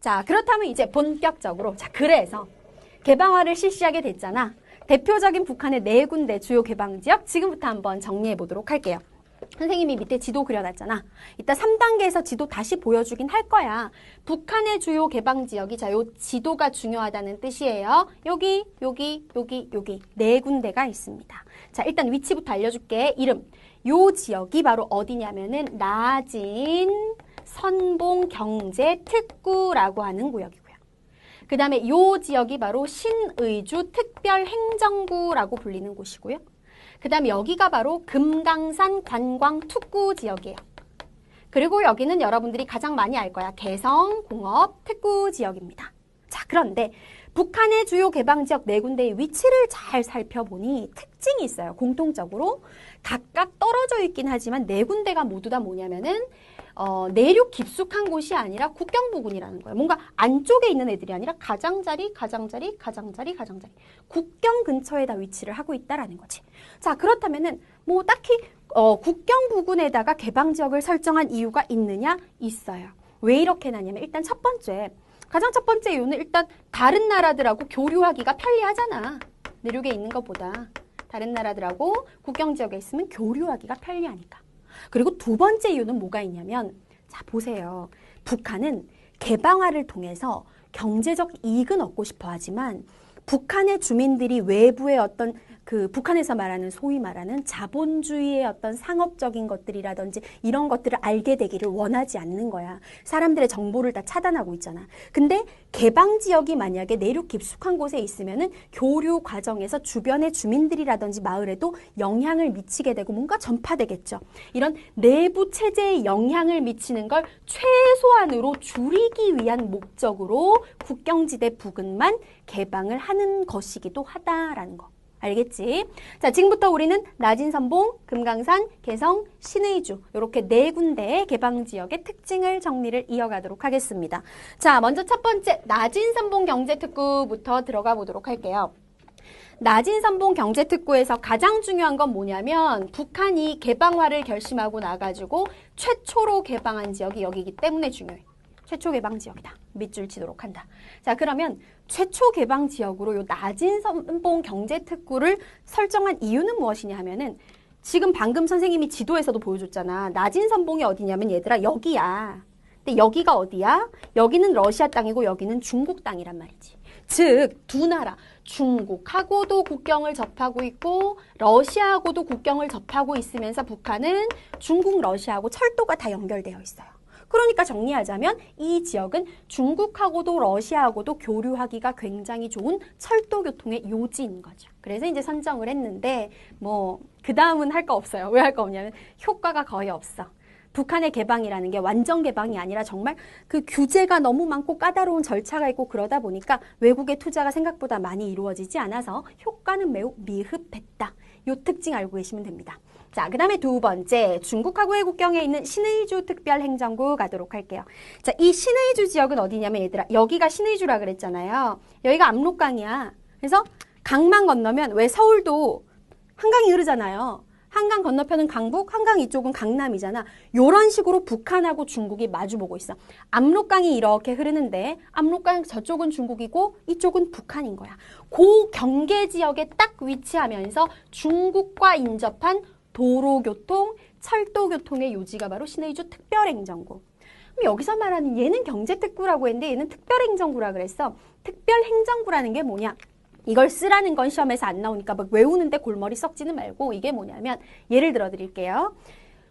자, 그렇다면 이제 본격적으로, 자, 그래서 개방화를 실시하게 됐잖아. 대표적인 북한의 4군데 주요 개방지역 지금부터 한번 정리해 보도록 할게요. 선생님이 밑에 지도 그려놨잖아. 이따 3단계에서 지도 다시 보여주긴 할 거야. 북한의 주요 개방지역이, 자, 요 지도가 중요하다는 뜻이에요. 여기 4군데가 있습니다. 자, 일단 위치부터 알려줄게. 이름. 요 지역이 바로 어디냐면은 나진 선봉경제특구라고 하는 구역이고요. 그 다음에 요 지역이 바로 신의주 특별행정구라고 불리는 곳이고요. 그 다음에 여기가 바로 금강산 관광특구 지역이에요. 그리고 여기는 여러분들이 가장 많이 알 거야. 개성공업특구 지역입니다. 자, 그런데 북한의 주요 개방지역 4군데의 위치를 잘 살펴보니 특징이 있어요. 공통적으로 각각 떨어져 있긴 하지만 4군데가 모두 다 뭐냐면은 내륙 깊숙한 곳이 아니라 국경 부근이라는 거예요. 뭔가 안쪽에 있는 애들이 아니라 가장자리 국경 근처에다 위치를 하고 있다라는 거지. 자, 그렇다면은 뭐 딱히 국경 부근에다가 개방지역을 설정한 이유가 있느냐? 있어요. 왜 이렇게 나냐면 일단 가장 첫 번째 이유는 일단 다른 나라들하고 교류하기가 편리하잖아. 내륙에 있는 것보다 다른 나라들하고 국경 지역에 있으면 교류하기가 편리하니까. 그리고 두 번째 이유는 뭐가 있냐면, 자, 보세요. 북한은 개방화를 통해서 경제적 이익은 얻고 싶어 하지만 북한의 주민들이 외부의 어떤 북한에서 말하는 소위 말하는 자본주의의 어떤 상업적인 것들이라든지 이런 것들을 알게 되기를 원하지 않는 거야. 사람들의 정보를 다 차단하고 있잖아. 근데 개방 지역이 만약에 내륙 깊숙한 곳에 있으면은 교류 과정에서 주변의 주민들이라든지 마을에도 영향을 미치게 되고 뭔가 전파되겠죠. 이런 내부 체제에 영향을 미치는 걸 최소한으로 줄이기 위한 목적으로 국경지대 부근만 개방을 하는 것이기도 하다라는 거. 알겠지? 자, 지금부터 우리는 나진선봉, 금강산, 개성, 신의주 이렇게 4군데의 개방지역의 특징을 정리를 이어가도록 하겠습니다. 자, 먼저 첫 번째 나진선봉 경제특구부터 들어가 보도록 할게요. 나진선봉 경제특구에서 가장 중요한 건 뭐냐면 북한이 개방화를 결심하고 나가지고 최초로 개방한 지역이 여기이기 때문에 중요해. 최초 개방 지역이다. 밑줄 치도록 한다. 자, 그러면 최초 개방 지역으로 요 나진선봉 경제특구를 설정한 이유는 무엇이냐 하면은 지금 방금 선생님이 지도에서도 보여줬잖아. 나진선봉이 어디냐면 얘들아 여기야. 근데 여기가 어디야? 여기는 러시아 땅이고 여기는 중국 땅이란 말이지. 즉, 두 나라 중국하고도 국경을 접하고 있고 러시아하고도 국경을 접하고 있으면서 북한은 중국, 러시아하고 철도가 다 연결되어 있어요. 그러니까 정리하자면 이 지역은 중국하고도 러시아하고도 교류하기가 굉장히 좋은 철도 교통의 요지인 거죠. 그래서 이제 선정을 했는데 뭐 그 다음은 할 거 없어요. 왜 할 거 없냐면 효과가 거의 없어. 북한의 개방이라는 게 완전 개방이 아니라 정말 그 규제가 너무 많고 까다로운 절차가 있고 그러다 보니까 외국의 투자가 생각보다 많이 이루어지지 않아서 효과는 매우 미흡했다. 이 특징 알고 계시면 됩니다. 자, 그 다음에 두 번째, 중국하고의 국경에 있는 신의주 특별행정구 가도록 할게요. 자, 이 신의주 지역은 어디냐면 얘들아, 여기가 신의주라 그랬잖아요. 여기가 압록강이야. 그래서 강만 건너면 왜 서울도 한강이 흐르잖아요. 한강 건너편은 강북, 한강 이쪽은 강남이잖아. 이런 식으로 북한하고 중국이 마주보고 있어. 압록강이 이렇게 흐르는데 압록강 저쪽은 중국이고 이쪽은 북한인 거야. 그 경계 지역에 딱 위치하면서 중국과 인접한 도로교통, 철도교통의 요지가 바로 신의주 특별행정구. 그럼 여기서 말하는 얘는 경제특구라고 했는데 얘는 특별행정구라 그랬어. 특별행정구라는 게 뭐냐? 이걸 쓰라는 건 시험에서 안 나오니까 막 외우는데 골머리 썩지는 말고 이게 뭐냐면 예를 들어 드릴게요.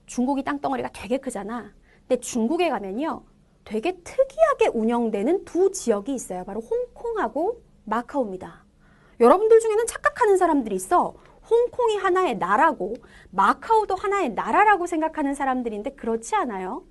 중국이 땅덩어리가 되게 크잖아. 근데 중국에 가면요. 되게 특이하게 운영되는 두 지역이 있어요. 바로 홍콩하고 마카오입니다. 여러분들 중에는 착각하는 사람들이 있어. 홍콩이 하나의 나라고 마카오도 하나의 나라라고 생각하는 사람들인데 그렇지 않아요.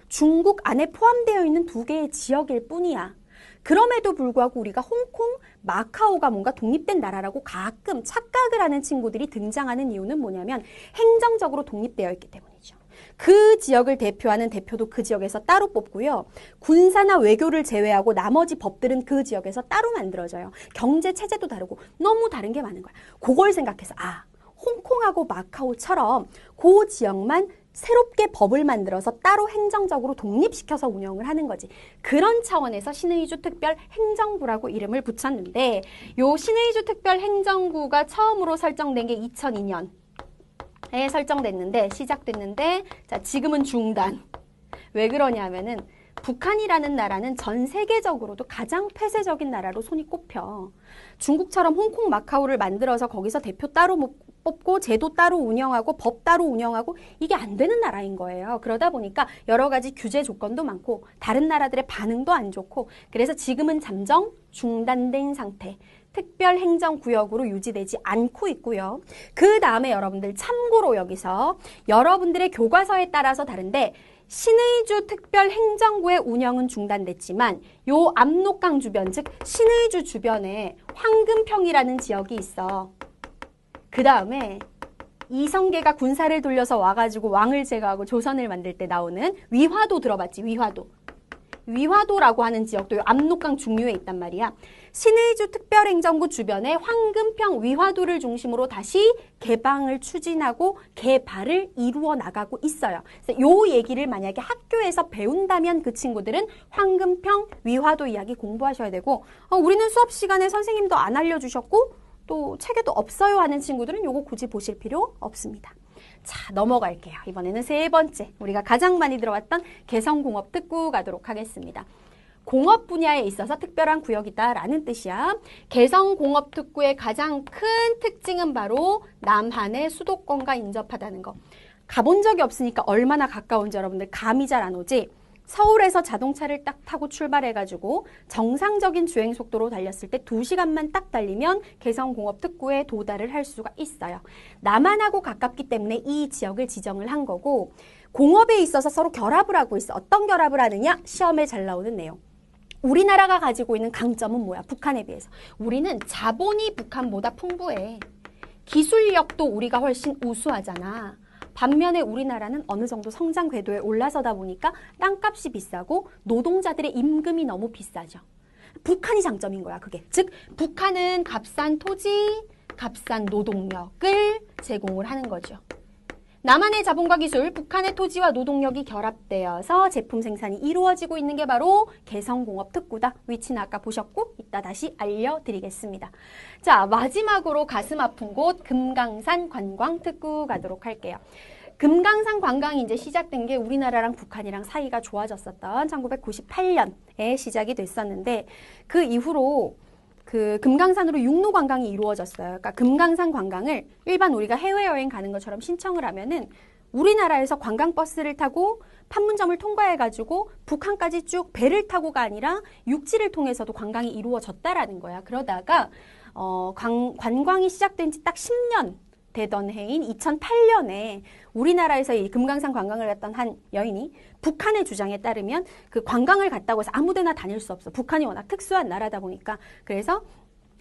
중국 안에 포함되어 있는 두 개의 지역일 뿐이야. 그럼에도 불구하고 우리가 홍콩, 마카오가 뭔가 독립된 나라라고 가끔 착각을 하는 친구들이 등장하는 이유는 뭐냐면 행정적으로 독립되어 있기 때문이죠. 그 지역을 대표하는 대표도 그 지역에서 따로 뽑고요. 군사나 외교를 제외하고 나머지 법들은 그 지역에서 따로 만들어져요. 경제 체제도 다르고 너무 다른 게 많은 거야. 그걸 생각해서 홍콩하고 마카오처럼 그 지역만 새롭게 법을 만들어서 따로 행정적으로 독립시켜서 운영을 하는 거지. 그런 차원에서 신의주 특별행정구라고 이름을 붙였는데 요 신의주 특별행정구가 처음으로 설정된 게 2002년에 설정됐는데 시작됐는데 자 지금은 중단. 왜 그러냐면은 북한이라는 나라는 전 세계적으로도 가장 폐쇄적인 나라로 손이 꼽혀. 중국처럼 홍콩, 마카오를 만들어서 거기서 대표 따로 뽑고 제도 따로 운영하고 법 따로 운영하고 이게 안 되는 나라인 거예요. 그러다 보니까 여러 가지 규제 조건도 많고 다른 나라들의 반응도 안 좋고 그래서 지금은 잠정 중단된 상태. 특별행정구역으로 유지되지 않고 있고요. 그 다음에 여러분들 참고로 여기서 여러분들의 교과서에 따라서 다른데 신의주 특별행정구의 운영은 중단됐지만 요 압록강 주변, 즉 신의주 주변에 황금평이라는 지역이 있어. 그 다음에 이성계가 군사를 돌려서 와가지고 왕을 제거하고 조선을 만들 때 나오는 위화도 들어봤지? 위화도. 위화도라고 하는 지역도 요 압록강 중류에 있단 말이야. 신의주 특별행정구 주변에 황금평 위화도를 중심으로 다시 개방을 추진하고 개발을 이루어 나가고 있어요. 그래서 요 얘기를 만약에 학교에서 배운다면 그 친구들은 황금평 위화도 이야기 공부하셔야 되고 우리는 수업 시간에 선생님도 안 알려주셨고 또 책에도 없어요 하는 친구들은 요거 굳이 보실 필요 없습니다. 자, 넘어갈게요. 이번에는 세 번째, 우리가 가장 많이 들어왔던 개성공업특구 가도록 하겠습니다. 공업 분야에 있어서 특별한 구역이다라는 뜻이야. 개성공업특구의 가장 큰 특징은 바로 남한의 수도권과 인접하다는 거. 가본 적이 없으니까 얼마나 가까운지 여러분들 감이 잘 안 오지? 서울에서 자동차를 딱 타고 출발해가지고 정상적인 주행 속도로 달렸을 때 2시간만 딱 달리면 개성공업특구에 도달을 할 수가 있어요. 남한하고 가깝기 때문에 이 지역을 지정을 한 거고 공업에 있어서 서로 결합을 하고 있어. 어떤 결합을 하느냐? 시험에 잘 나오는 내용. 우리나라가 가지고 있는 강점은 뭐야? 북한에 비해서. 우리는 자본이 북한보다 풍부해. 기술력도 우리가 훨씬 우수하잖아. 반면에 우리나라는 어느 정도 성장 궤도에 올라서다 보니까 땅값이 비싸고 노동자들의 임금이 너무 비싸죠. 북한이 장점인 거야, 그게. 즉, 북한은 값싼 토지, 값싼 노동력을 제공을 하는 거죠. 남한의 자본과 기술, 북한의 토지와 노동력이 결합되어서 제품 생산이 이루어지고 있는 게 바로 개성공업특구다. 위치는 아까 보셨고 이따 다시 알려드리겠습니다. 자, 마지막으로 가슴 아픈 곳 금강산 관광특구 가도록 할게요. 금강산 관광이 이제 시작된 게 우리나라랑 북한이랑 사이가 좋아졌었던 1998년에 시작이 됐었는데 그 이후로 그 금강산으로 육로 관광이 이루어졌어요. 그러니까 금강산 관광을 일반 우리가 해외여행 가는 것처럼 신청을 하면은 우리나라에서 관광버스를 타고 판문점을 통과해가지고 북한까지 쭉 배를 타고가 아니라 육지를 통해서도 관광이 이루어졌다라는 거야. 그러다가 관광이 시작된 지 딱 10년 되던 해인 2008년에 우리나라에서 이 금강산 관광을 갔던 한 여인이 북한의 주장에 따르면 그 관광을 갔다고 해서 아무데나 다닐 수 없어. 북한이 워낙 특수한 나라다 보니까. 그래서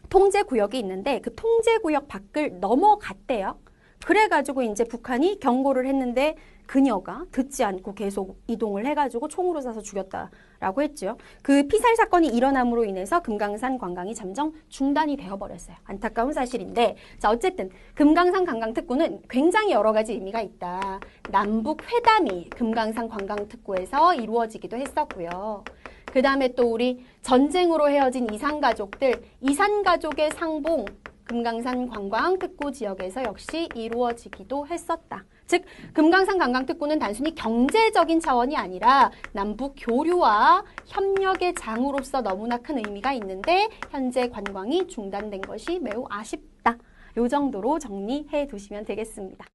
통제구역이 있는데 그 통제구역 밖을 넘어갔대요. 그래가지고 이제 북한이 경고를 했는데 그녀가 듣지 않고 계속 이동을 해가지고 총으로 쏴서 죽였다라고 했죠. 그 피살 사건이 일어남으로 인해서 금강산 관광이 잠정 중단이 되어버렸어요. 안타까운 사실인데 자 어쨌든 금강산 관광특구는 굉장히 여러 가지 의미가 있다. 남북 회담이 금강산 관광특구에서 이루어지기도 했었고요. 그 다음에 또 우리 전쟁으로 헤어진 이산가족들, 이산가족의 상봉 금강산 관광특구 지역에서 역시 이루어지기도 했었다. 즉 금강산 관광특구는 단순히 경제적인 차원이 아니라 남북 교류와 협력의 장으로서 너무나 큰 의미가 있는데 현재 관광이 중단된 것이 매우 아쉽다. 이 정도로 정리해 두시면 되겠습니다.